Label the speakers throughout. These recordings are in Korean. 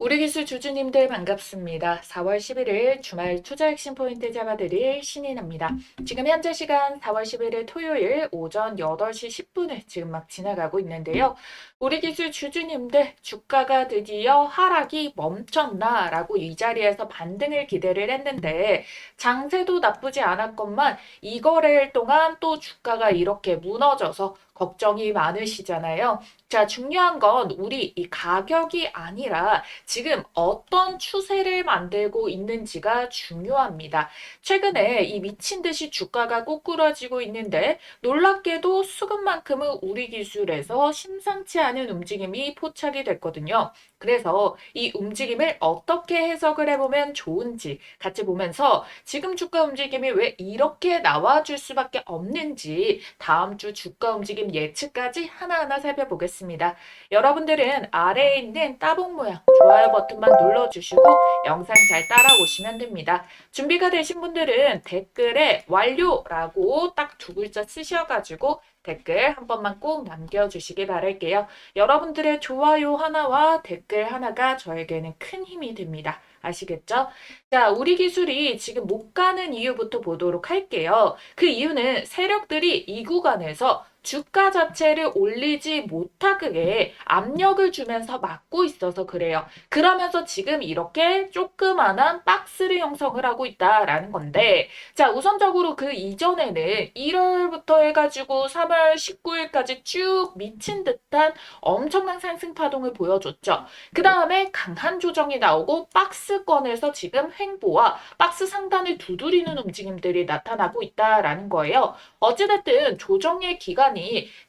Speaker 1: 우리 기술 주주님들 반갑습니다. 4월 11일 주말 투자 핵심 포인트 잡아드릴 신인입니다. 지금 현재 시간 4월 11일 토요일 오전 8시 10분을 지금 막 지나가고 있는데요. 우리 기술 주주님들 주가가 드디어 하락이 멈췄나 라고 이 자리에서 반등을 기대를 했는데 장세도 나쁘지 않았건만 이 거래일 동안 또 주가가 이렇게 무너져서 걱정이 많으시잖아요. 자, 중요한 건 우리 이 가격이 아니라 지금 어떤 추세를 만들고 있는지가 중요합니다. 최근에 이 미친 듯이 주가가 꼬꾸라지고 있는데 놀랍게도 수급만큼은 우리 기술에서 심상치 않은 움직임이 포착이 됐거든요. 그래서 이 움직임을 어떻게 해석을 해보면 좋은지 같이 보면서 지금 주가 움직임이 왜 이렇게 나와줄 수밖에 없는지 다음 주 주가 움직임 예측까지 하나하나 살펴보겠습니다. 여러분들은 아래에 있는 따봉 모양 좋아요 버튼만 눌러주시고 영상 잘 따라오시면 됩니다. 준비가 되신 분들은 댓글에 완료라고 딱 두 글자 쓰셔가지고 댓글 한 번만 꼭 남겨주시기 바랄게요. 여러분들의 좋아요 하나와 댓글 하나가 저에게는 큰 힘이 됩니다. 아시겠죠? 자, 우리 기술이 지금 못 가는 이유부터 보도록 할게요. 그 이유는 세력들이 이 구간에서 주가 자체를 올리지 못하게 압력을 주면서 막고 있어서 그래요. 그러면서 지금 이렇게 조그만한 박스를 형성을 하고 있다라는 건데, 자, 우선적으로 그 이전에는 1월부터 해가지고 3월 19일까지 쭉 미친 듯한 엄청난 상승 파동을 보여줬죠. 그 다음에 강한 조정이 나오고 박스권에서 지금 횡보와 박스 상단을 두드리는 움직임들이 나타나고 있다라는 거예요. 어찌됐든 조정의 기간이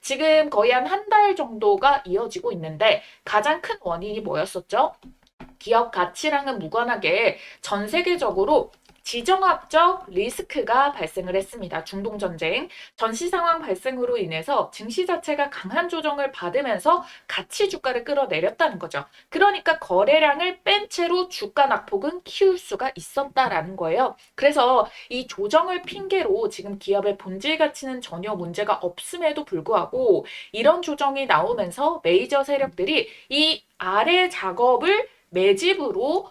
Speaker 1: 지금 거의 한 달 정도가 이어지고 있는데 가장 큰 원인이 뭐였었죠? 기업 가치랑은 무관하게 전 세계적으로 지정학적 리스크가 발생을 했습니다. 중동전쟁, 전시 상황 발생으로 인해서 증시 자체가 강한 조정을 받으면서 가치 주가를 끌어내렸다는 거죠. 그러니까 거래량을 뺀 채로 주가 낙폭은 키울 수가 있었다라는 거예요. 그래서 이 조정을 핑계로 지금 기업의 본질 가치는 전혀 문제가 없음에도 불구하고 이런 조정이 나오면서 메이저 세력들이 이 아래 작업을 매집으로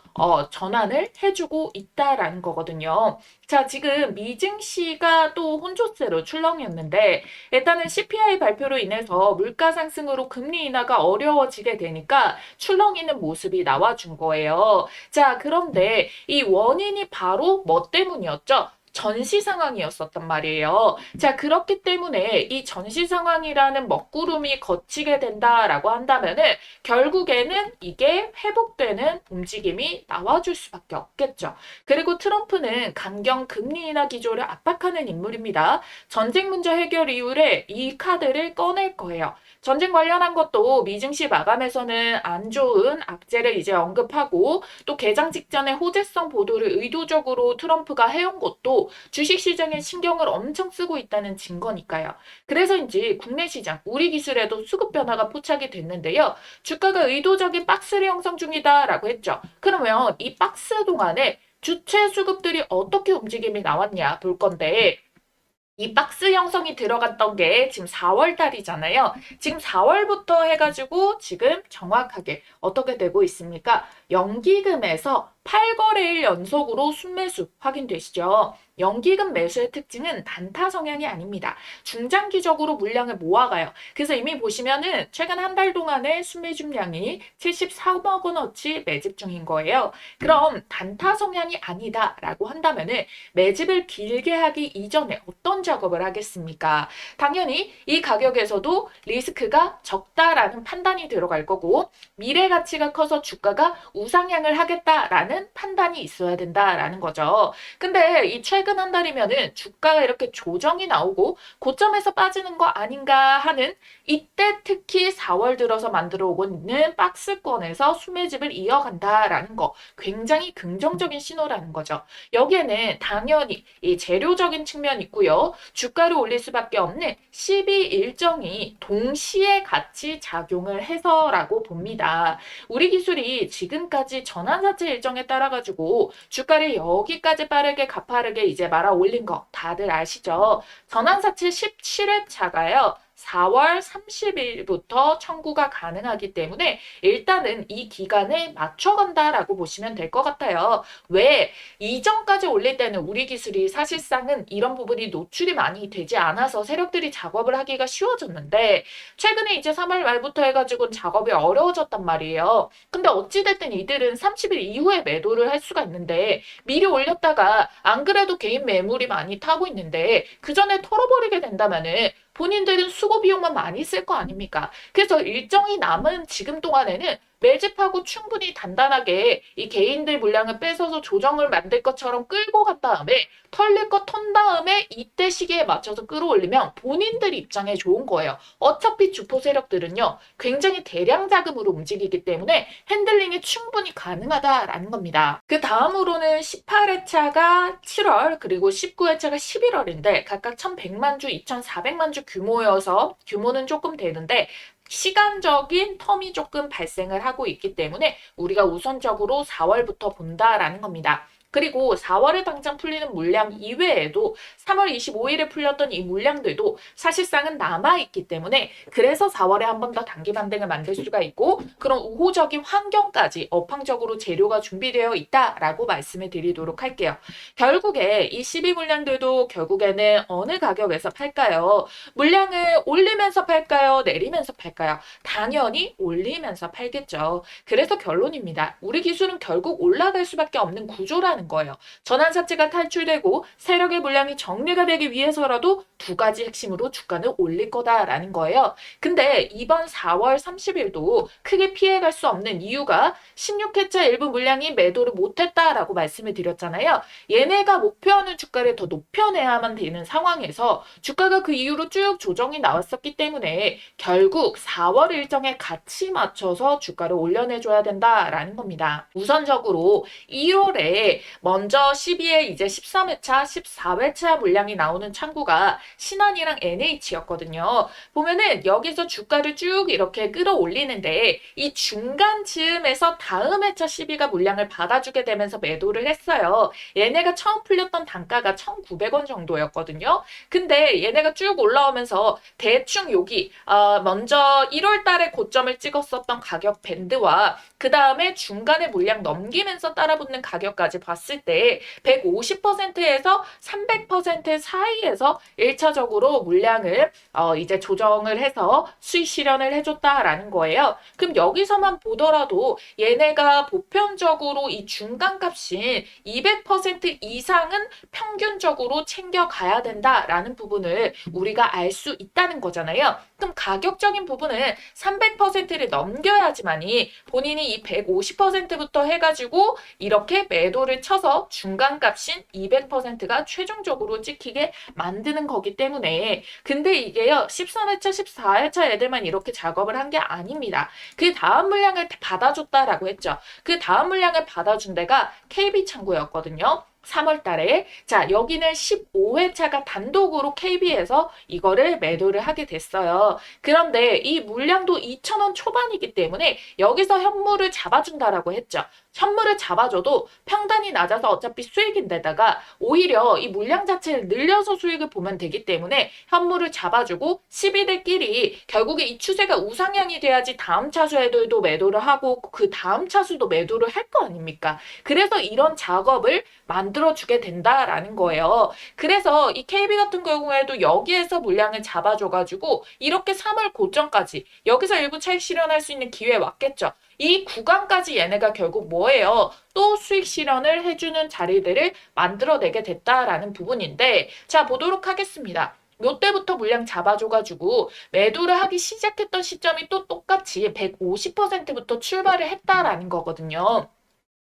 Speaker 1: 전환을 해주고 있다라는 거거든요. 자, 지금 미증시가 또 혼조세로 출렁였는데 일단은 CPI 발표로 인해서 물가 상승으로 금리 인하가 어려워지게 되니까 출렁이는 모습이 나와준 거예요. 자, 그런데 이 원인이 바로 뭐 때문이었죠? 전시 상황이었었단 말이에요. 자, 그렇기 때문에 이 전시 상황이라는 먹구름이 걷히게 된다라고 한다면은 결국에는 이게 회복되는 움직임이 나와줄 수밖에 없겠죠. 그리고 트럼프는 강경 금리 인하 기조를 압박하는 인물입니다. 전쟁 문제 해결 이후에 이 카드를 꺼낼 거예요. 전쟁 관련한 것도 미증시 마감에서는 안 좋은 악재를 이제 언급하고 또 개장 직전에 호재성 보도를 의도적으로 트럼프가 해온 것도 주식시장에 신경을 엄청 쓰고 있다는 증거니까요. 그래서인지 국내 시장, 우리 기술에도 수급 변화가 포착이 됐는데요. 주가가 의도적인 박스를 형성 중이다라고 했죠. 그러면 이 박스 동안에 주체 수급들이 어떻게 움직임이 나왔냐 볼 건데 이 박스 형성이 들어갔던 게 지금 4월 달이잖아요. 지금 4월부터 해가지고 지금 정확하게 어떻게 되고 있습니까? 연기금에서 8거래일 연속으로 순매수 확인되시죠? 연기금 매수의 특징은 단타 성향이 아닙니다. 중장기적으로 물량을 모아가요. 그래서 이미 보시면은 최근 한 달 동안의 순매집량이 74억 원어치 매집 중인 거예요. 그럼 단타 성향이 아니다라고 한다면은 매집을 길게 하기 이전에 어떤 작업을 하겠습니까? 당연히 이 가격에서도 리스크가 적다라는 판단이 들어갈 거고 미래 가치가 커서 주가가 우상향을 하겠다라는 판단이 있어야 된다라는 거죠. 근데 이 최근 한 달이면은 주가가 이렇게 조정이 나오고 고점에서 빠지는 거 아닌가 하는 이때 특히 4월 들어서 만들어 오고 있는 박스권에서 수매집을 이어간다라는 거 굉장히 긍정적인 신호라는 거죠. 여기에는 당연히 이 재료적인 측면이 있고요. 주가를 올릴 수밖에 없는 12 일정이 동시에 같이 작용을 해서라고 봅니다. 우리 기술이 지금까지 전환사채 일정에 따라 가지고 주가를 여기까지 빠르게 가파르게 이제 말아 올린 거 다들 아시죠? 전환사채 17회차가요. 4월 30일부터 청구가 가능하기 때문에 일단은 이 기간에 맞춰간다라고 보시면 될 것 같아요. 왜? 이전까지 올릴 때는 우리 기술이 사실상은 이런 부분이 노출이 많이 되지 않아서 세력들이 작업을 하기가 쉬워졌는데 최근에 이제 3월 말부터 해가지고 작업이 어려워졌단 말이에요. 근데 어찌됐든 이들은 30일 이후에 매도를 할 수가 있는데 미리 올렸다가 안 그래도 개인 매물이 많이 타고 있는데 그 전에 털어버리게 된다면은 본인들은 수고 비용만 많이 쓸 거 아닙니까? 그래서 일정이 남은 지금 동안에는 매집하고 충분히 단단하게 이 개인들 물량을 뺏어서 조정을 만들 것처럼 끌고 간 다음에 털릴 거 턴 다음에 이때 시기에 맞춰서 끌어올리면 본인들 입장에 좋은 거예요. 어차피 주포 세력들은요, 굉장히 대량 자금으로 움직이기 때문에 핸들링이 충분히 가능하다라는 겁니다. 그 다음으로는 18회차가 7월 그리고 19회차가 11월인데 각각 1100만 주, 2400만 주 규모여서 규모는 조금 되는데 시간적인 텀이 조금 발생을 하고 있기 때문에 우리가 우선적으로 4월부터 본다라는 겁니다. 그리고 4월에 당장 풀리는 물량 이외에도 3월 25일에 풀렸던 이 물량들도 사실상은 남아있기 때문에 그래서 4월에 한 번 더 단기 반등을 만들 수가 있고 그런 우호적인 환경까지 업황적으로 재료가 준비되어 있다라고 말씀을 드리도록 할게요. 결국에 이 12 물량들도 결국에는 어느 가격에서 팔까요? 물량을 올리면서 팔까요? 내리면서 팔까요? 당연히 올리면서 팔겠죠. 그래서 결론입니다. 우리 기술은 결국 올라갈 수밖에 없는 구조라는 거예요. 전환사채가 탈출되고 세력의 물량이 정리가 되기 위해서라도 두 가지 핵심으로 주가는 올릴 거다라는 거예요. 근데 이번 4월 30일도 크게 피해갈 수 없는 이유가 16회차 일부 물량이 매도를 못했다라고 말씀을 드렸잖아요. 얘네가 목표하는 주가를 더 높여내야만 되는 상황에서 주가가 그 이후로 쭉 조정이 나왔었기 때문에 결국 4월 일정에 같이 맞춰서 주가를 올려내줘야 된다라는 겁니다. 우선적으로 1월에 먼저 12에 이제 13회차, 14회차 물량이 나오는 창구가 신한이랑 NH였거든요. 보면은 여기서 주가를 쭉 이렇게 끌어올리는데 이 중간 즈음에서 다음 회차 12가 물량을 받아주게 되면서 매도를 했어요. 얘네가 처음 풀렸던 단가가 1,900원 정도였거든요. 근데 얘네가 쭉 올라오면서 대충 여기 먼저 1월 달에 고점을 찍었었던 가격 밴드와 그 다음에 중간에 물량 넘기면서 따라붙는 가격까지 봤을 때 150%에서 300% 사이에서 1차적으로 물량을 이제 조정을 해서 수익 실현을 해줬다라는 거예요. 그럼 여기서만 보더라도 얘네가 보편적으로 이 중간값인 200% 이상은 평균적으로 챙겨가야 된다라는 부분을 우리가 알 수 있다는 거잖아요. 그럼 가격적인 부분은 300%를 넘겨야지만이 본인이 이 150%부터 해가지고 이렇게 매도를 쳐서 중간값인 200%가 최종적으로 찍히게 만드는 거기 때문에 근데 이게요 13회차 14회차 애들만 이렇게 작업을 한 게 아닙니다. 그 다음 물량을 받아줬다라고 했죠. 그 다음 물량을 받아준 데가 KB 창구였거든요. 3월 달에. 자, 여기는 15회차가 단독으로 KB에서 이거를 매도를 하게 됐어요. 그런데 이 물량도 2,000원 초반이기 때문에 여기서 현물을 잡아준다라고 했죠. 현물을 잡아줘도 평단이 낮아서 어차피 수익인데다가 오히려 이 물량 자체를 늘려서 수익을 보면 되기 때문에 현물을 잡아주고 12들끼리 결국에 이 추세가 우상향이 돼야지 다음 차수에도 매도를 하고 그 다음 차수도 매도를 할 거 아닙니까? 그래서 이런 작업을 만들어주게 된다라는 거예요. 그래서 이 KB 같은 경우에도 여기에서 물량을 잡아줘가지고 이렇게 3월 고점까지 여기서 일부 차익 실현할 수 있는 기회 왔겠죠. 이 구간까지 얘네가 결국 뭐예요? 또 수익 실현을 해주는 자리들을 만들어내게 됐다라는 부분인데 자 보도록 하겠습니다. 요때부터 물량 잡아줘가지고 매도를 하기 시작했던 시점이 또 똑같이 150%부터 출발을 했다라는 거거든요.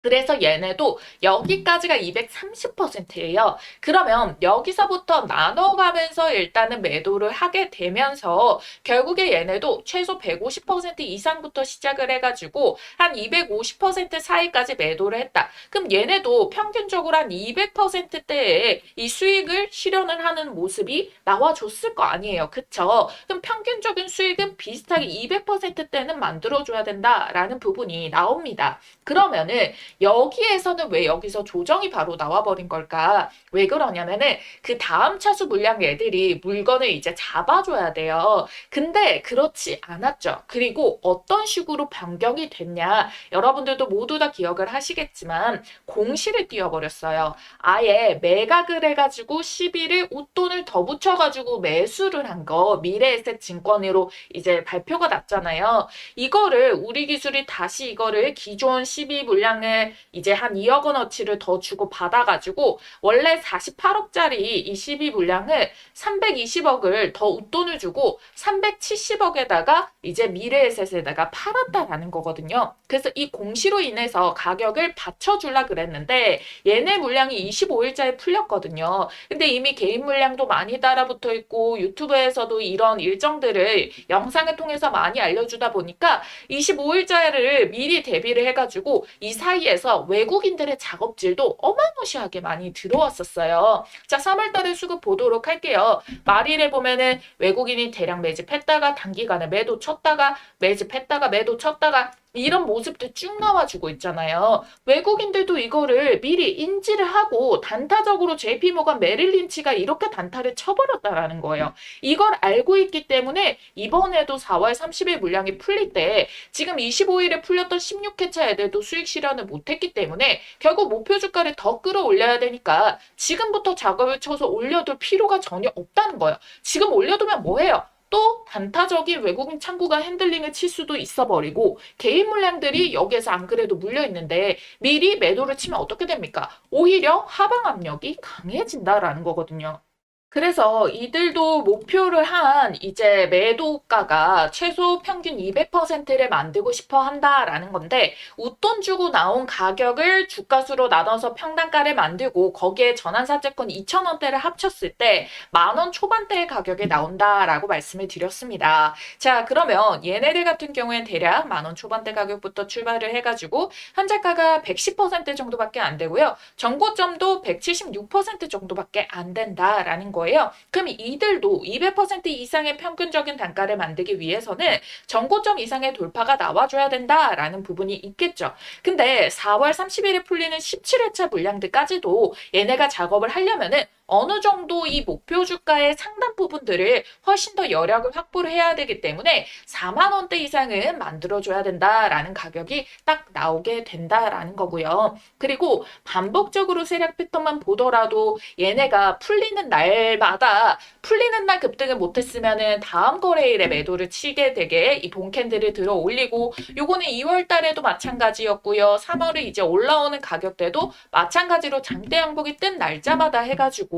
Speaker 1: 그래서 얘네도 여기까지가 230%예요. 그러면 여기서부터 나눠가면서 일단은 매도를 하게 되면서 결국에 얘네도 최소 150% 이상부터 시작을 해가지고 한 250% 사이까지 매도를 했다. 그럼 얘네도 평균적으로 한 200%대의 이 수익을 실현을 하는 모습이 나와줬을 거 아니에요. 그쵸? 그럼 평균적인 수익은 비슷하게 200%대는 만들어줘야 된다라는 부분이 나옵니다. 그러면은 여기에서는 왜 여기서 조정이 바로 나와버린 걸까? 왜 그러냐면은 그 다음 차수 물량 애들이 물건을 이제 잡아줘야 돼요. 근데 그렇지 않았죠. 그리고 어떤 식으로 변경이 됐냐? 여러분들도 모두 다 기억을 하시겠지만 공시를 띄워버렸어요. 아예 매각을 해가지고 시비를 웃돈을 더 붙여가지고 매수를 한 거 미래에셋 증권으로 이제 발표가 났잖아요. 이거를 우리 기술이 다시 이거를 기존 12 물량을 이제 한 2억 원어치를 더 주고 받아가지고 원래 48억짜리 이 12 물량을 320억을 더 웃돈을 주고 370억에다가 이제 미래에셋에다가 팔았다라는 거거든요. 그래서 이 공시로 인해서 가격을 받쳐주려 그랬는데 얘네 물량이 25일자에 풀렸거든요. 근데 이미 개인 물량도 많이 따라붙어 있고 유튜브에서도 이런 일정들을 영상을 통해서 많이 알려주다 보니까 25일자를 미리 대비를 해가지고 이 사이에서 외국인들의 작업질도 어마무시하게 많이 들어왔었어요. 자, 3월달에 수급 보도록 할게요. 말일에 보면은 외국인이 대량 매집했다가 단기간에 매도 쳤다가 매집했다가 매도 쳤다가 이런 모습들 쭉 나와주고 있잖아요. 외국인들도 이거를 미리 인지를 하고 단타적으로 JP모건 메릴린치가 이렇게 단타를 쳐버렸다라는 거예요. 이걸 알고 있기 때문에 이번에도 4월 30일 물량이 풀릴 때 지금 25일에 풀렸던 16회차 애들도 수익 실현을 못했기 때문에 결국 목표 주가를 더 끌어올려야 되니까 지금부터 작업을 쳐서 올려둘 필요가 전혀 없다는 거예요. 지금 올려두면 뭐해요? 또 단타적인 외국인 창구가 핸들링을 칠 수도 있어 버리고 개인 물량들이 여기에서 안 그래도 물려 있는데 미리 매도를 치면 어떻게 됩니까? 오히려 하방 압력이 강해진다라는 거거든요. 그래서 이들도 목표를 한 이제 매도가가 최소 평균 200%를 만들고 싶어 한다라는 건데 웃돈 주고 나온 가격을 주가수로 나눠서 평단가를 만들고 거기에 전환사채권 2,000원대를 합쳤을 때 10,000원 초반대의 가격이 나온다라고 말씀을 드렸습니다. 자, 그러면 얘네들 같은 경우엔 대략 10,000원 초반대 가격부터 출발을 해가지고 현재가가 110% 정도밖에 안 되고요. 정고점도 176% 정도밖에 안 된다라는 거예요. 그럼 이들도 200% 이상의 평균적인 단가를 만들기 위해서는 정고점 이상의 돌파가 나와줘야 된다라는 부분이 있겠죠. 근데 4월 30일에 풀리는 17회차 물량들까지도 얘네가 작업을 하려면은 어느 정도 이 목표 주가의 상단 부분들을 훨씬 더 여력을 확보를 해야 되기 때문에 4만 원대 이상은 만들어줘야 된다라는 가격이 딱 나오게 된다라는 거고요. 그리고 반복적으로 세력 패턴만 보더라도 얘네가 풀리는 날마다 풀리는 날 급등을 못했으면은 다음 거래일에 매도를 치게 되게 이 본캔들을 들어 올리고 요거는 2월 달에도 마찬가지였고요. 3월에 이제 올라오는 가격대도 마찬가지로 장대 양봉이 뜬 날짜마다 해가지고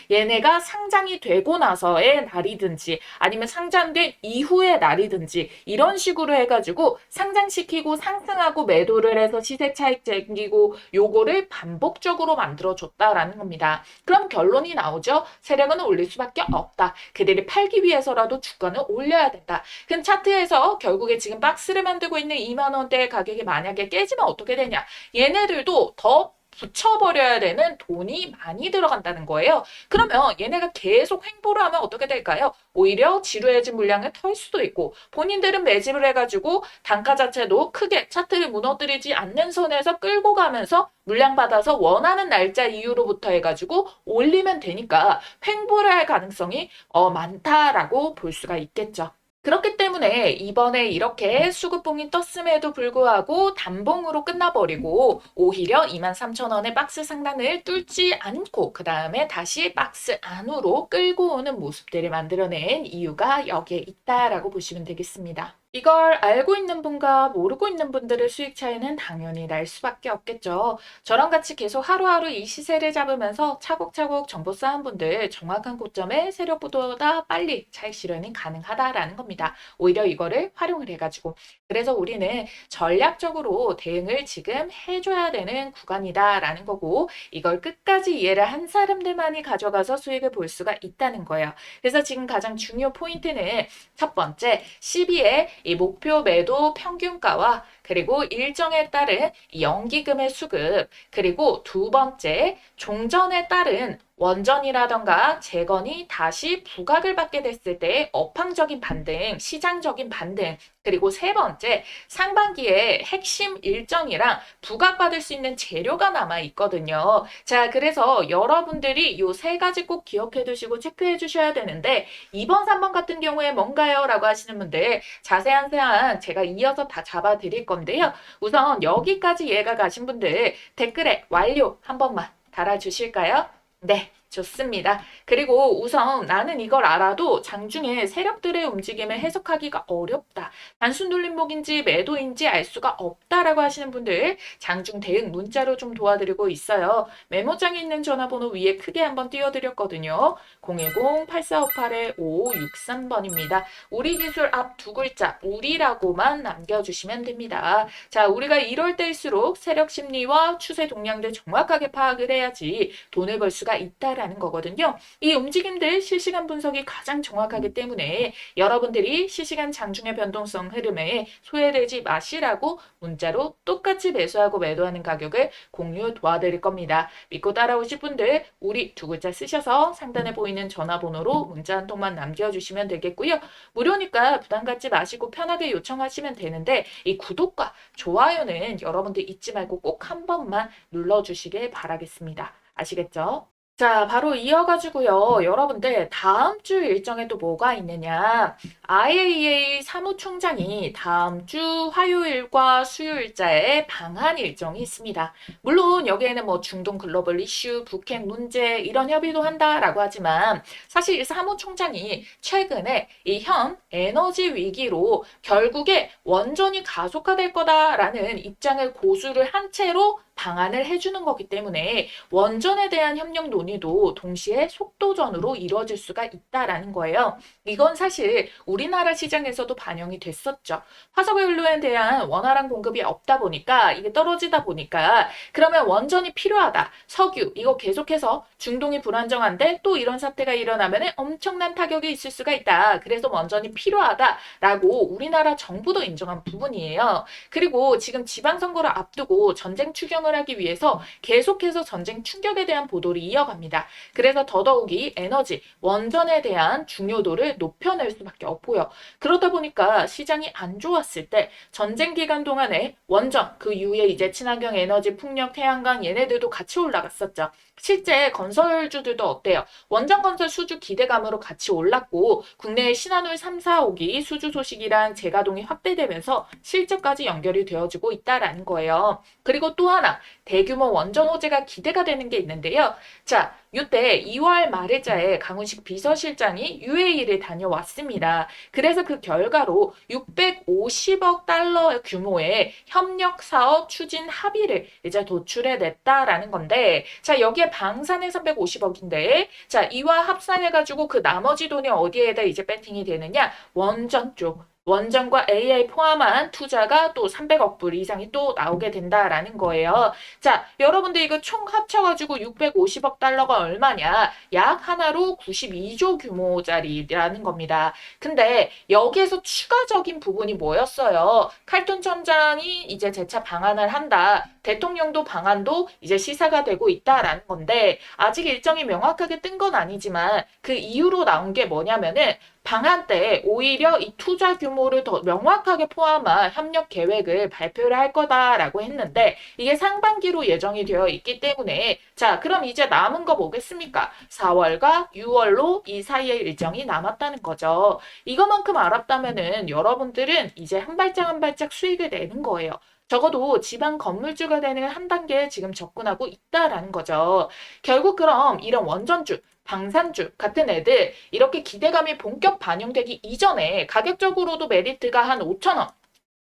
Speaker 1: 얘네가 상장이 되고 나서의 날이든지 아니면 상장된 이후의 날이든지 이런 식으로 해가지고 상장시키고 상승하고 매도를 해서 시세 차익 챙기고 요거를 반복적으로 만들어줬다라는 겁니다. 그럼 결론이 나오죠. 세력은 올릴 수밖에 없다. 그들이 팔기 위해서라도 주가는 올려야 된다. 그럼 차트에서 결국에 지금 박스를 만들고 있는 2만 원대의 가격이 만약에 깨지면 어떻게 되냐. 얘네들도 더 붙여버려야 되는 돈이 많이 들어간다는 거예요. 그러면 얘네가 계속 횡보를 하면 어떻게 될까요? 오히려 지루해진 물량을 털 수도 있고 본인들은 매집을 해가지고 단가 자체도 크게 차트를 무너뜨리지 않는 선에서 끌고 가면서 물량 받아서 원하는 날짜 이후로부터 해가지고 올리면 되니까 횡보를 할 가능성이 많다라고 볼 수가 있겠죠. 그렇기 때문에 이번에 이렇게 수급봉이 떴음에도 불구하고 단봉으로 끝나버리고 오히려 23,000원의 박스 상단을 뚫지 않고 그 다음에 다시 박스 안으로 끌고 오는 모습들을 만들어낸 이유가 여기에 있다라고 보시면 되겠습니다. 이걸 알고 있는 분과 모르고 있는 분들의 수익 차이는 당연히 날 수밖에 없겠죠. 저랑 같이 계속 하루하루 이 시세를 잡으면서 차곡차곡 정보 쌓은 분들 정확한 고점에 세력보다 빨리 차익 실현이 가능하다라는 겁니다. 오히려 이거를 활용을 해가지고 그래서 우리는 전략적으로 대응을 지금 해줘야 되는 구간이다라는 거고 이걸 끝까지 이해를 한 사람들만이 가져가서 수익을 볼 수가 있다는 거예요. 그래서 지금 가장 중요 포인트는 첫 번째 12의 이 목표 매도 평균가와 그리고 일정에 따른 연기금의 수급, 그리고 두 번째, 종전에 따른 원전이라던가 재건이 다시 부각을 받게 됐을 때 업황적인 반등, 시장적인 반등, 그리고 세 번째, 상반기에 핵심 일정이랑 부각받을 수 있는 재료가 남아 있거든요. 자, 그래서 여러분들이 이 세 가지 꼭 기억해 두시고 체크해 주셔야 되는데 2번, 3번 같은 경우에 뭔가요? 라고 하시는 분들 자세한 사항 제가 이어서 다 잡아 드릴 건데요. 우선 여기까지 이해가 가신 분들 댓글에 완료 한 번만 달아주실까요? 네, 좋습니다. 그리고 우선 나는 이걸 알아도 장중에 세력들의 움직임을 해석하기가 어렵다. 단순 돌림목인지 매도인지 알 수가 없다라고 하시는 분들 장중 대응 문자로 좀 도와드리고 있어요. 메모장에 있는 전화번호 위에 크게 한번 띄워드렸거든요. 010-8458-5563번입니다. 우리 기술 앞 두 글자 우리라고만 남겨주시면 됩니다. 자, 우리가 이럴 때일수록 세력 심리와 추세 동향들 정확하게 파악을 해야지 돈을 벌 수가 있다라는 거거든요. 이 움직임들 실시간 분석이 가장 정확하기 때문에 여러분들이 실시간 장중의 변동성 흐름에 소외되지 마시라고 문자로 똑같이 매수하고 매도하는 가격을 공유 도와드릴 겁니다. 믿고 따라오실 분들 우리 두 글자 쓰셔서 상단에 보이는 전화번호로 문자 한 통만 남겨주시면 되겠고요. 무료니까 부담 갖지 마시고 편하게 요청하시면 되는데 이 구독과 좋아요는 여러분들 잊지 말고 꼭 한 번만 눌러주시길 바라겠습니다. 아시겠죠? 자, 바로 이어가지고요. 여러분들 다음 주 일정에 또 뭐가 있느냐. IAEA 사무총장이 다음 주 화요일과 수요일자에 방한 일정이 있습니다. 물론 여기에는 뭐 중동 글로벌 이슈, 북핵 문제 이런 협의도 한다라고 하지만 사실 이 사무총장이 최근에 이 현 에너지 위기로 결국에 원전이 가속화될 거다라는 입장을 고수를 한 채로 방한을 해주는 거기 때문에 원전에 대한 협력 논의도 동시에 속도전으로 이루어질 수가 있다라는 거예요. 이건 사실 우리나라 시장에서도 반영이 됐었죠. 화석연료에 대한 원활한 공급이 없다 보니까 이게 떨어지다 보니까 그러면 원전이 필요하다. 석유 이거 계속해서 중동이 불안정한데 또 이런 사태가 일어나면 엄청난 타격이 있을 수가 있다. 그래서 원전이 필요하다라고 우리나라 정부도 인정한 부분이에요. 그리고 지금 지방선거를 앞두고 전쟁 추경을 하기 위해서 계속해서 전쟁 충격에 대한 보도를 이어갑니다. 그래서 더더욱이 에너지, 원전에 대한 중요도를 높여낼 수밖에 없고요. 그러다 보니까 시장이 안 좋았을 때 전쟁 기간 동안에 원전, 그 이후에 이제 친환경 에너지, 풍력, 태양광 얘네들도 같이 올라갔었죠. 실제 건설주들도 어때요? 원전 건설 수주 기대감으로 같이 올랐고 국내의 신한울 3, 4호기 수주 소식이랑 재가동이 확대되면서 실적까지 연결이 되어지고 있다라는 거예요. 그리고 또 하나 대규모 원전 호재가 기대가 되는 게 있는데요. 자, 이때 2월 말일자에 강훈식 비서실장이 UAE를 다녀왔습니다. 그래서 그 결과로 650억 달러 규모의 협력 사업 추진 합의를 이제 도출해냈다라는 건데, 자, 여기에 방산에 350억인데, 자, 이와 합산해가지고 그 나머지 돈이 어디에다 이제 배팅이 되느냐? 원전 쪽. 원전과 AI 포함한 투자가 또 300억 불 이상이 또 나오게 된다라는 거예요. 자, 여러분들 이거 총 합쳐가지고 650억 달러가 얼마냐? 약 하나로 92조 규모짜리라는 겁니다. 근데 여기에서 추가적인 부분이 뭐였어요? 칼툰 첨장이 이제 재차 방한을 한다. 대통령도 방한도 이제 시사가 되고 있다라는 건데 아직 일정이 명확하게 뜬 건 아니지만 그 이유로 나온 게 뭐냐면은 방한 때 오히려 이 투자 규모를 더 명확하게 포함한 협력 계획을 발표를 할 거다라고 했는데 이게 상반기로 예정이 되어 있기 때문에 자, 그럼 이제 남은 거 뭐겠습니까? 4월과 6월로 이 사이에 일정이 남았다는 거죠. 이거만큼 알았다면은 여러분들은 이제 한 발짝 한 발짝 수익을 내는 거예요. 적어도 지방 건물주가 되는 한 단계에 지금 접근하고 있다라는 거죠. 결국 그럼 이런 원전주, 방산주 같은 애들 이렇게 기대감이 본격 반영되기 이전에 가격적으로도 메리트가 한 5,000원,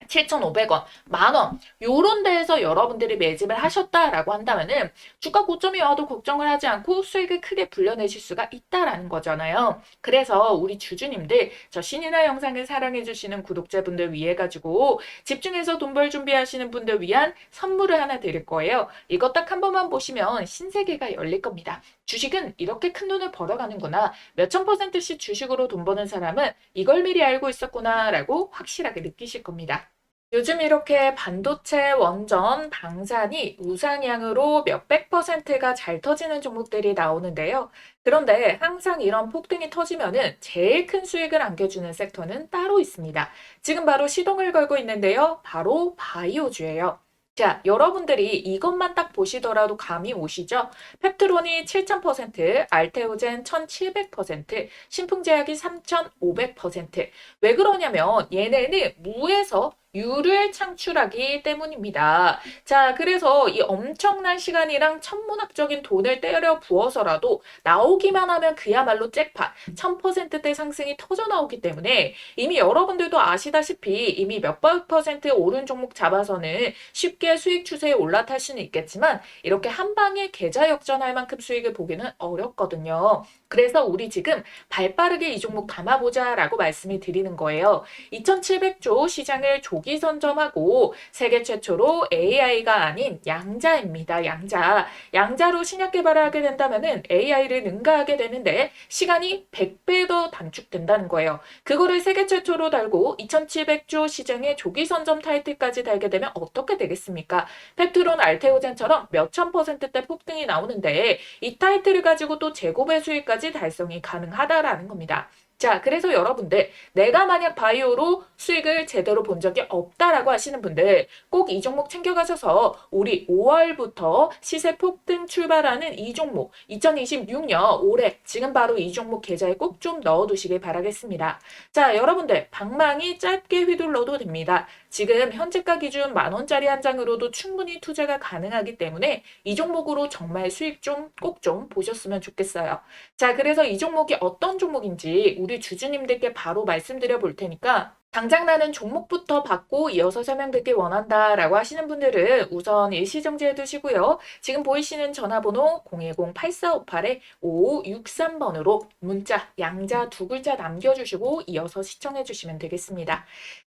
Speaker 1: 7,500원, 만원 요런 데에서 여러분들이 매집을 하셨다라고 한다면은 주가 고점이 와도 걱정을 하지 않고 수익을 크게 불려내실 수가 있다라는 거잖아요. 그래서 우리 주주님들 저 신이나 영상을 사랑해 주시는 구독자분들 위해 가지고 집중해서 돈 벌 준비하시는 분들 위한 선물을 하나 드릴 거예요. 이거 딱 한 번만 보시면 신세계가 열릴 겁니다. 주식은 이렇게 큰 돈을 벌어가는구나. 몇천 %씩 주식으로 돈 버는 사람은 이걸 미리 알고 있었구나 라고 확실하게 느끼실 겁니다. 요즘 이렇게 반도체, 원전, 방산이 우상향으로 몇백 퍼센트가 잘 터지는 종목들이 나오는데요. 그런데 항상 이런 폭등이 터지면은 제일 큰 수익을 안겨주는 섹터는 따로 있습니다. 지금 바로 시동을 걸고 있는데요. 바로 바이오주예요. 자, 여러분들이 이것만 딱 보시더라도 감이 오시죠? 펩트론이 7000%, 알테오젠 1700%, 신풍제약이 3500%. 왜 그러냐면 얘네는 무에서 유를 창출하기 때문입니다. 자, 그래서 이 엄청난 시간이랑 천문학적인 돈을 때려 부어서라도 나오기만 하면 그야말로 잭팟, 1000%대 상승이 터져 나오기 때문에 이미 여러분들도 아시다시피 이미 몇백 퍼센트 오른 종목 잡아서는 쉽게 수익 추세에 올라탈 수는 있겠지만 이렇게 한 방에 계좌 역전할 만큼 수익을 보기는 어렵거든요. 그래서 우리 지금 발빠르게 이 종목 담아보자라고 말씀을 드리는 거예요. 2700조 시장을 조기 선점하고 세계 최초로 AI가 아닌 양자입니다. 양자. 양자로 신약 개발을 하게 된다면은 AI를 능가하게 되는데 시간이 100배 더 단축된다는 거예요. 그거를 세계 최초로 달고 2700조 시장의 조기 선점 타이틀까지 달게 되면 어떻게 되겠습니까? 펩트론 알테오젠처럼 몇천 퍼센트대 폭등이 나오는데 이 타이틀을 가지고 또 재고배 수익까지 달성이 가능하다라는 겁니다. 자, 그래서 여러분들 내가 만약 바이오로 수익을 제대로 본 적이 없다라고 하시는 분들 꼭 이 종목 챙겨가셔서 우리 5월부터 시세 폭등 출발하는 이 종목 2026년 올해 지금 바로 이 종목 계좌에 꼭 좀 넣어두시길 바라겠습니다. 자, 여러분들 방망이 짧게 휘둘러도 됩니다. 지금 현재가 기준 10,000원짜리 한 장으로도 충분히 투자가 가능하기 때문에 이 종목으로 정말 수익 좀 꼭 좀 보셨으면 좋겠어요. 자, 그래서 이 종목이 어떤 종목인지 우리 주주님들께 바로 말씀드려 볼 테니까 당장 나는 종목부터 받고 이어서 설명드리길 원한다라고 하시는 분들은 우선 일시정지해 두시고요. 지금 보이시는 전화번호 010-8458-5563번으로 문자 양자 두 글자 남겨주시고 이어서 시청해 주시면 되겠습니다.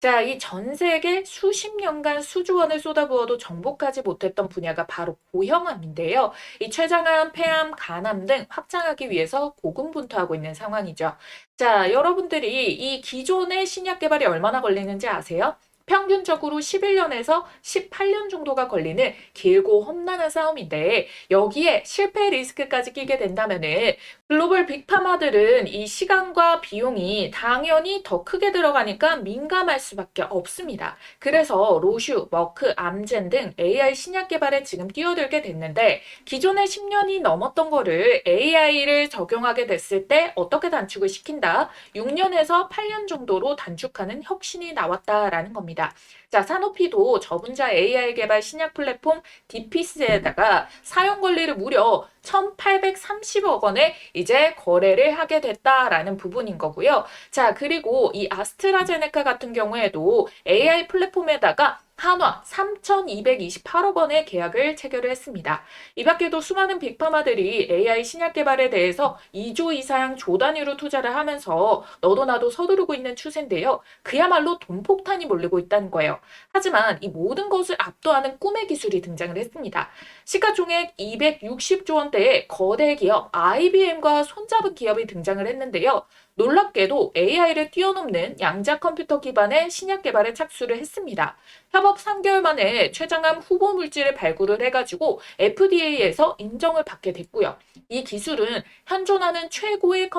Speaker 1: 자, 이 전 세계 수십 년간 수조 원을 쏟아부어도 정복하지 못했던 분야가 바로 고형암인데요. 이 췌장암, 폐암, 간암 등 확장하기 위해서 고군분투하고 있는 상황이죠. 자, 여러분들이 이 기존의 신약 개발이 얼마나 걸리는지 아세요? 평균적으로 11년에서 18년 정도가 걸리는 길고 험난한 싸움인데 여기에 실패 리스크까지 끼게 된다면은 글로벌 빅파마들은 이 시간과 비용이 당연히 더 크게 들어가니까 민감할 수밖에 없습니다. 그래서 로슈, 머크, 암젠 등 AI 신약 개발에 지금 뛰어들게 됐는데 기존에 10년이 넘었던 거를 AI를 적용하게 됐을 때 어떻게 단축을 시킨다? 6년에서 8년 정도로 단축하는 혁신이 나왔다라는 겁니다. 자, 사노피도 저분자 AI 개발 신약 플랫폼 디피스에다가 사용 권리를 무려 1,830억 원에 이제 거래를 하게 됐다라는 부분인 거고요. 자, 그리고 이 아스트라제네카 같은 경우에도 AI 플랫폼에다가 한화 3,228억 원의 계약을 체결을 했습니다. 이 밖에도 수많은 빅파마들이 AI 신약 개발에 대해서 2조 이상 조 단위로 투자를 하면서 너도 나도 서두르고 있는 추세인데요. 그야말로 돈폭탄이 몰리고 있다는 거예요. 하지만 이 모든 것을 압도하는 꿈의 기술이 등장을 했습니다. 시가총액 260조 원대의 거대 기업 IBM과 손잡은 기업이 등장을 했는데요. 놀랍게도 AI를 뛰어넘는 양자 컴퓨터 기반의 신약 개발에 착수를 했습니다. 협업 3개월 만에 췌장암 후보 물질을 발굴을 해가지고 FDA에서 인정을 받게 됐고요. 이 기술은 현존하는 최고의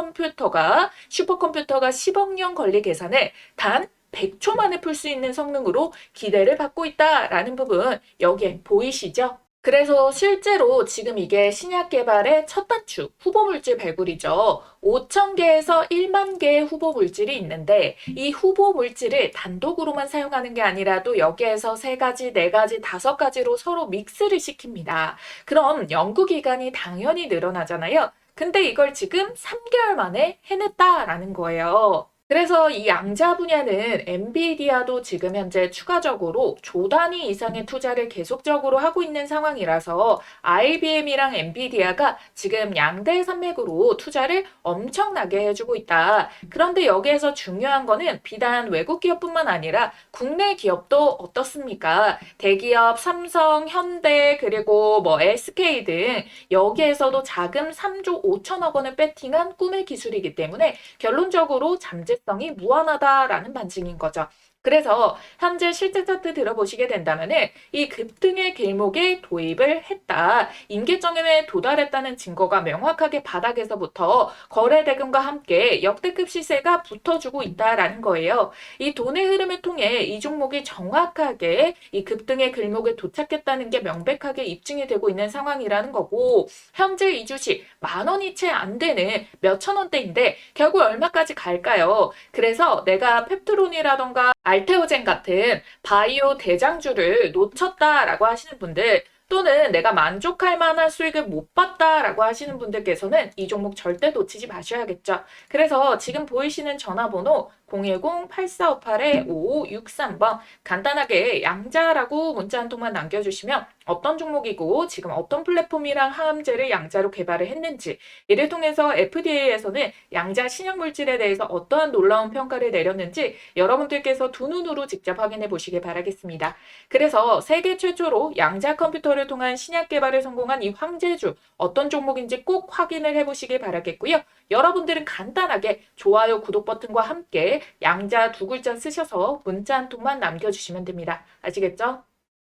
Speaker 1: 슈퍼컴퓨터가 10억 년 권리 계산을 단 100초 만에 풀 수 있는 성능으로 기대를 받고 있다라는 부분 여기에 보이시죠? 그래서 실제로 지금 이게 신약 개발의 첫 단추, 후보 물질 발굴이죠. 5,000개에서 1만 개의 후보 물질이 있는데 이 후보 물질을 단독으로만 사용하는 게 아니라도 여기에서 3가지, 4가지, 5가지로 서로 믹스를 시킵니다. 그럼 연구 기간이 당연히 늘어나잖아요. 근데 이걸 지금 3개월 만에 해냈다라는 거예요. 그래서 이 양자 분야는 엔비디아도 지금 현재 추가적으로 조 단위 이상의 투자를 계속적으로 하고 있는 상황이라서 IBM이랑 엔비디아가 지금 양대 산맥으로 투자를 엄청나게 해주고 있다. 그런데 여기에서 중요한 거는 비단 외국 기업뿐만 아니라 국내 기업도 어떻습니까? 대기업 삼성, 현대 그리고 뭐 SK 등 여기에서도 자금 3조 5천억 원을 배팅한 꿈의 기술이기 때문에 결론적으로 잠재성이 무한하다라는 반증인 거죠. 그래서 현재 실제 차트 들어보시게 된다면은 이 급등의 길목에 도입을 했다. 임계점에 도달했다는 증거가 명확하게 바닥에서부터 거래 대금과 함께 역대급 시세가 붙어주고 있다라는 거예요. 이 돈의 흐름을 통해 이 종목이 정확하게 이 급등의 길목에 도착했다는 게 명백하게 입증이 되고 있는 상황이라는 거고, 현재 이 주식 10,000원이 채 안 되는 몇천 원대인데 결국 얼마까지 갈까요? 그래서 내가 펩트론이라던가 알테오젠 같은 바이오 대장주를 놓쳤다라고 하시는 분들, 또는 내가 만족할 만한 수익을 못 봤다라고 하시는 분들께서는 이 종목 절대 놓치지 마셔야겠죠. 그래서 지금 보이시는 전화번호 010-8458-5563번 간단하게 양자라고 문자 한 통만 남겨주시면 어떤 종목이고 지금 어떤 플랫폼이랑 항암제를 양자로 개발을 했는지, 이를 통해서 FDA에서는 양자 신약물질에 대해서 어떠한 놀라운 평가를 내렸는지 여러분들께서 두 눈으로 직접 확인해 보시길 바라겠습니다. 그래서 세계 최초로 양자 컴퓨터를 통한 신약 개발에 성공한 이 황제주, 어떤 종목인지 꼭 확인을 해보시길 바라겠고요. 여러분들은 간단하게 좋아요, 구독 버튼과 함께 양자 두 글자 쓰셔서 문자 한 통만 남겨주시면 됩니다. 아시겠죠?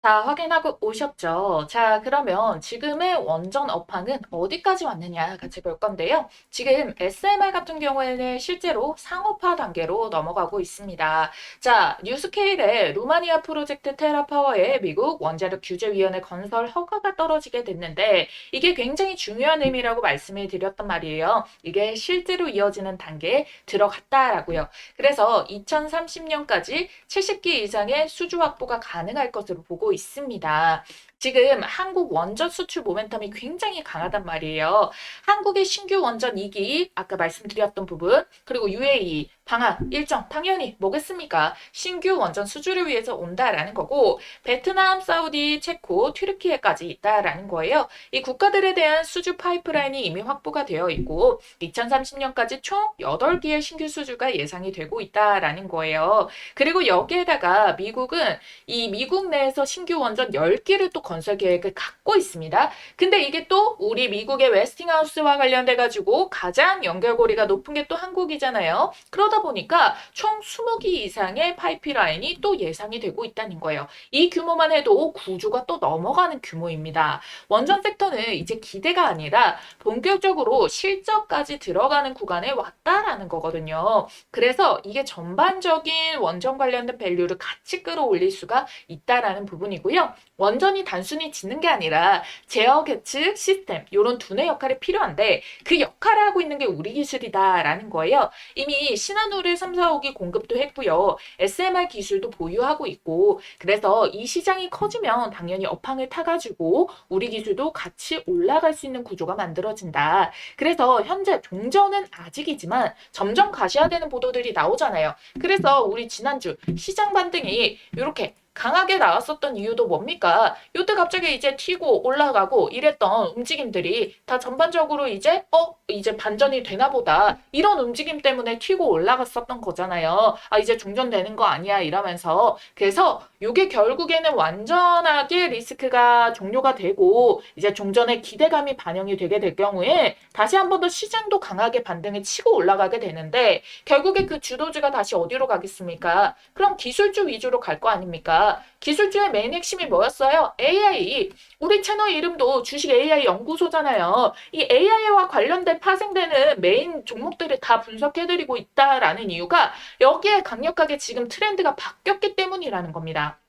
Speaker 1: 자, 확인하고 오셨죠? 자, 그러면 지금의 원전 업황은 어디까지 왔느냐 같이 볼 건데요. 지금 SMR 같은 경우에는 실제로 상업화 단계로 넘어가고 있습니다. 자, 뉴스케일의 루마니아 프로젝트 테라파워의 미국 원자력 규제위원회 건설 허가가 떨어지게 됐는데, 이게 굉장히 중요한 의미라고 말씀을 드렸단 말이에요. 이게 실제로 이어지는 단계에 들어갔다라고요. 그래서 2030년까지 70기 이상의 수주 확보가 가능할 것으로 보고 있습니다. 지금 한국 원전 수출 모멘텀이 굉장히 강하단 말이에요. 한국의 신규 원전 2기, 아까 말씀드렸던 부분, 그리고 UAE, 방한, 일정, 당연히 뭐겠습니까? 신규 원전 수주를 위해서 온다라는 거고, 베트남, 사우디, 체코, 튀르키예까지 있다라는 거예요. 이 국가들에 대한 수주 파이프라인이 이미 확보가 되어 있고 2030년까지 총 8기의 신규 수주가 예상이 되고 있다라는 거예요. 그리고 여기에다가 미국은 이 미국 내에서 신규 원전 10기를 또 건설 계획을 갖고 있습니다. 근데 이게 또 우리 미국의 웨스팅하우스와 관련돼 가지고 가장 연결고리가 높은 게 또 한국이잖아요. 그러다 보니까 총 20기 이상의 파이프라인이 또 예상이 되고 있다는 거예요. 이 규모만 해도 구조가 또 넘어가는 규모입니다. 원전 섹터는 이제 기대가 아니라 본격적으로 실적까지 들어가는 구간에 왔다라는 거거든요. 그래서 이게 전반적인 원전 관련된 밸류를 같이 끌어올릴 수가 있다라는 부분이고요. 원전이 단순히 짓는 게 아니라 제어 계측 시스템, 이런 두뇌 역할이 필요한데 그 역할을 하고 있는 게 우리 기술이다라는 거예요. 이미 신한우를 3, 4호기 공급도 했고요. SMR 기술도 보유하고 있고, 그래서 이 시장이 커지면 당연히 업황을 타가지고 우리 기술도 같이 올라갈 수 있는 구조가 만들어진다. 그래서 현재 종전은 아직이지만 점점 가셔야 되는 보도들이 나오잖아요. 그래서 우리 지난주 시장 반등이 이렇게 강하게 나왔었던 이유도 뭡니까? 요때 갑자기 이제 튀고 올라가고 이랬던 움직임들이 다 전반적으로 이제 이제 반전이 되나 보다, 이런 움직임 때문에 튀고 올라갔었던 거잖아요. 아, 이제 종전되는 거 아니야 이러면서. 그래서 요게 결국에는 완전하게 리스크가 종료가 되고 이제 종전의 기대감이 반영이 되게 될 경우에 다시 한 번 더 시장도 강하게 반등을 치고 올라가게 되는데, 결국에 그 주도주가 다시 어디로 가겠습니까? 그럼 기술주 위주로 갈 거 아닙니까? 기술주의 메인 핵심이 뭐였어요? AI. 우리 채널 이름도 주식 AI 연구소잖아요. 이 AI와 관련된 파생되는 메인 종목들을 다 분석해드리고 있다라는 이유가 여기에 강력하게 지금 트렌드가 바뀌었기 때문이라는 겁니다.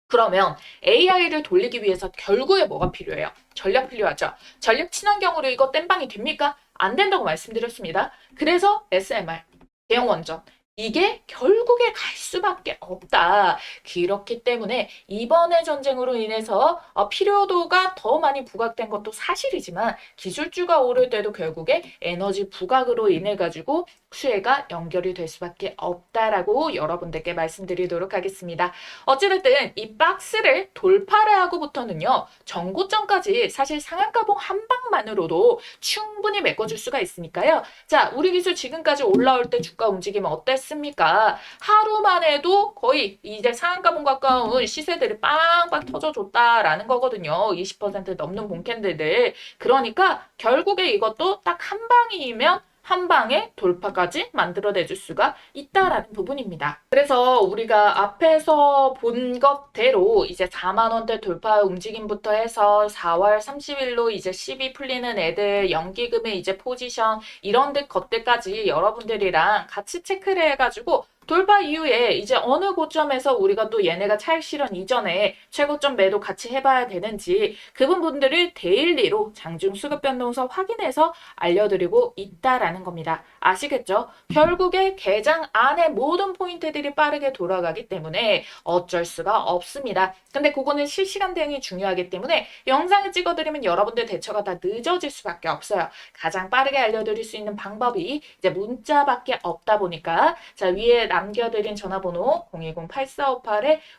Speaker 1: 그러면 AI를 돌리기 위해서 결국에 뭐가 필요해요? 전략 필요하죠. 전략 친환경으로 이거 땜빵이 됩니까? 안 된다고 말씀드렸습니다. 그래서 SMR, 대형 원전, 이게 결국에 갈 수밖에 없다. 그렇기 때문에 이번의 전쟁으로 인해서 필요도가 더 많이 부각된 것도 사실이지만 기술주가 오를 때도 결국에 에너지 부각으로 인해 가지고 수혜가 연결이 될 수밖에 없다라고 여러분들께 말씀드리도록 하겠습니다. 어찌됐든 이 박스를 돌파를 하고부터는요, 전고점까지 사실 상한가봉 한 방만으로도 충분히 메꿔줄 수가 있으니까요. 자, 우리 기술 지금까지 올라올 때 주가 움직이면 어땠습니까? 하루만 해도 거의 이제 상한가봉 가까운 시세들을 빵빵 터져줬다라는 거거든요. 20% 넘는 본캔들들. 그러니까 결국에 이것도 딱 한 방이면 한 방에 돌파까지 만들어내줄 수가 있다라는 부분입니다. 그래서 우리가 앞에서 본 것대로 이제 4만 원대 돌파 움직임부터 해서 4월 30일로 이제 10이 풀리는 애들 연기금의 이제 포지션 이런 것들까지 여러분들이랑 같이 체크를 해가지고 돌파 이후에 이제 어느 고점에서 우리가 또 얘네가 차익 실현 이전에 최고점 매도 같이 해봐야 되는지 그 부분들을 데일리로 장중 수급 변동서 확인해서 알려드리고 있다라는 겁니다. 아시겠죠? 결국에 개장 안에 모든 포인트들이 빠르게 돌아가기 때문에 어쩔 수가 없습니다. 근데 그거는 실시간 대응이 중요하기 때문에 영상을 찍어드리면 여러분들 대처가 다 늦어질 수밖에 없어요. 가장 빠르게 알려드릴 수 있는 방법이 이제 문자밖에 없다 보니까 자 위에 남겨드린 전화번호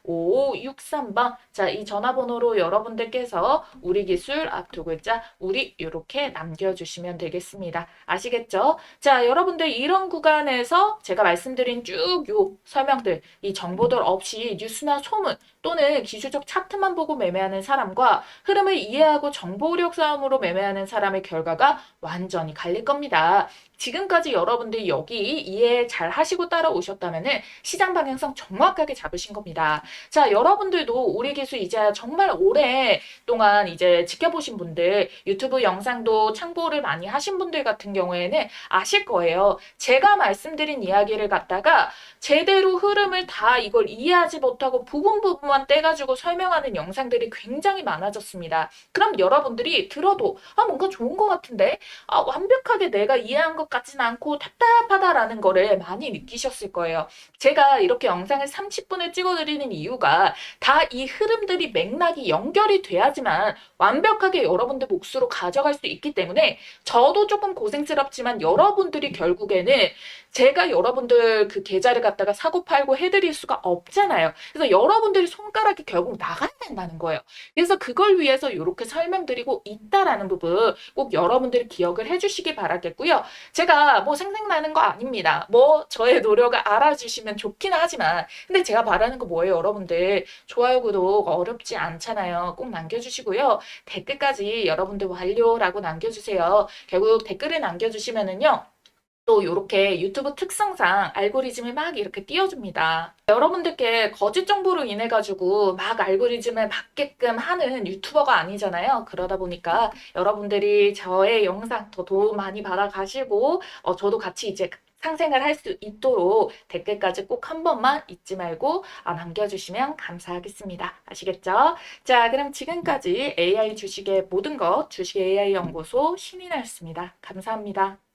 Speaker 1: 010-8458-5563번 자 이 전화번호로 여러분들께서 우리 기술 앞 두 글자 우리 이렇게 남겨주시면 되겠습니다. 아시겠죠? 자 여러분들 이런 구간에서 제가 말씀드린 쭉 요 설명들 이 정보들 없이 뉴스나 소문 또는 기술적 차트만 보고 매매하는 사람과 흐름을 이해하고 정보력 싸움으로 매매하는 사람의 결과가 완전히 갈릴 겁니다. 지금까지 여러분들이 여기 이해 잘 하시고 따라오셨다면은 시장 방향성 정확하게 잡으신 겁니다. 자, 여러분들도 우리 기술 이제 정말 오랫동안 이제 지켜보신 분들, 유튜브 영상도 참고를 많이 하신 분들 같은 경우에는 아실 거예요. 제가 말씀드린 이야기를 갖다가 제대로 흐름을 다 이걸 이해하지 못하고 부분만 떼가지고 설명하는 영상들이 굉장히 많아졌습니다. 그럼 여러분들이 들어도 뭔가 좋은 것 같은데 완벽하게 내가 이해한 것 같진 않고 답답하다라는 거를 많이 느끼셨을 거예요. 제가 이렇게 영상을 30분을 찍어드리는 이유가 다 이 흐름들이 맥락이 연결이 돼야지만 완벽하게 여러분들 몫으로 가져갈 수 있기 때문에 저도 조금 고생스럽지만 여러분들이 결국에는 제가 여러분들 그 계좌를 갖다가 사고 팔고 해드릴 수가 없잖아요. 그래서 여러분들이 손가락이 결국 나가야 된다는 거예요. 그래서 그걸 위해서 이렇게 설명드리고 있다라는 부분 꼭 여러분들이 기억을 해주시기 바라겠고요. 제가 뭐 생색나는 거 아닙니다. 뭐 저의 노력을 알아주시면 좋긴 하지만 근데 제가 바라는 거 뭐예요, 여러분들? 좋아요, 구독 어렵지 않잖아요. 꼭 남겨주시고요. 댓글까지 여러분들 완료라고 남겨주세요. 결국 댓글을 남겨주시면은요. 또 이렇게 유튜브 특성상 알고리즘을 막 이렇게 띄워줍니다. 여러분들께 거짓 정보로 인해 가지고 막 알고리즘을 받게끔 하는 유튜버가 아니잖아요. 그러다 보니까 여러분들이 저의 영상 더 도움 많이 받아가시고 저도 같이 이제 상생을 할 수 있도록 댓글까지 꼭 한 번만 잊지 말고 남겨주시면 감사하겠습니다. 아시겠죠? 자, 그럼 지금까지 AI 주식의 모든 것 주식 AI 연구소 신인아였습니다. 감사합니다.